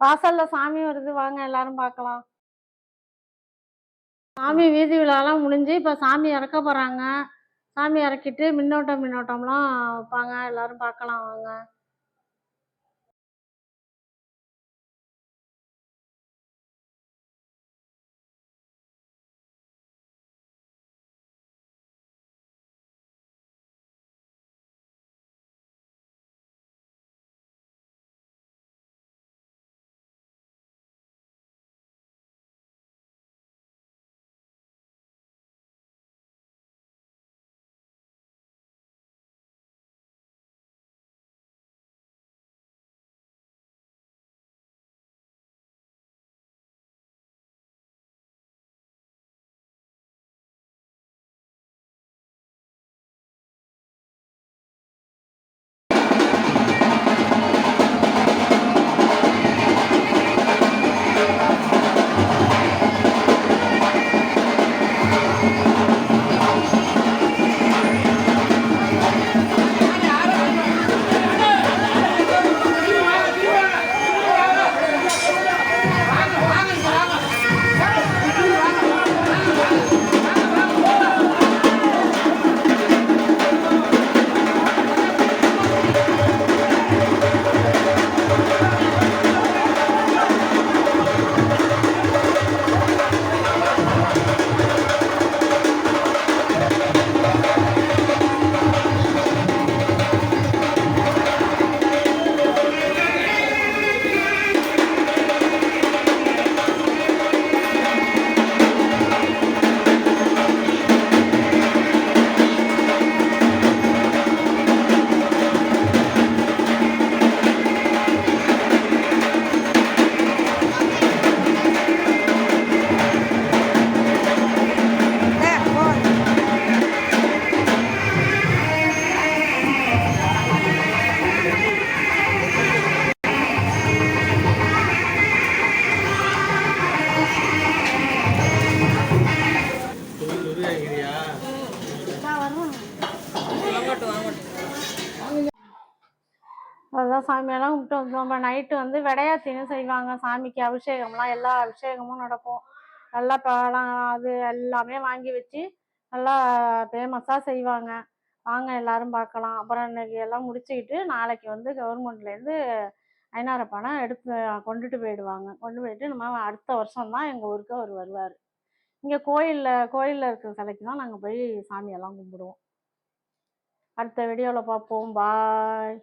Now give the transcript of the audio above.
வாசல்ல சாமி வருது, வாங்க எல்லாரும் பார்க்கலாம். சாமி வீதி விழாலாம் முடிஞ்சு இப்போ சாமி இறக்க போறாங்க. சாமி இறக்கிட்டு மின்னோட்டம்லாம் வைப்பாங்க. எல்லாரும் பார்க்கலாம் வாங்க. அதுதான் சாமியெல்லாம் கும்பிட்டு வந்தோம். நம்ம நைட்டு வந்து விடையாத்தின்னு செய்வாங்க. சாமிக்கு அபிஷேகம்லாம் எல்லா அபிஷேகமும் நடக்கும். நல்லா பழம் அது எல்லாமே வாங்கி வச்சு நல்லா ஃபேமஸாக செய்வாங்க. வாங்க எல்லாரும் பார்க்கலாம். அப்புறம் இன்னைக்கு எல்லாம் முடிச்சுக்கிட்டு நாளைக்கு வந்து கவர்மெண்ட்லேருந்து ஐநாயிரம் பணம் எடுத்து கொண்டுட்டு போயிடுவாங்க. கொண்டு போயிட்டு நம்ம அடுத்த வருஷம் தான் எங்கள் ஊருக்கு அவர் வருவார். இங்கே கோயிலில் இருக்கிற சிலைக்கு தான் நாங்கள் போய் சாமியெல்லாம் கும்பிடுவோம். அடுத்த வீடியோவில் பார்ப்போம். பாய்.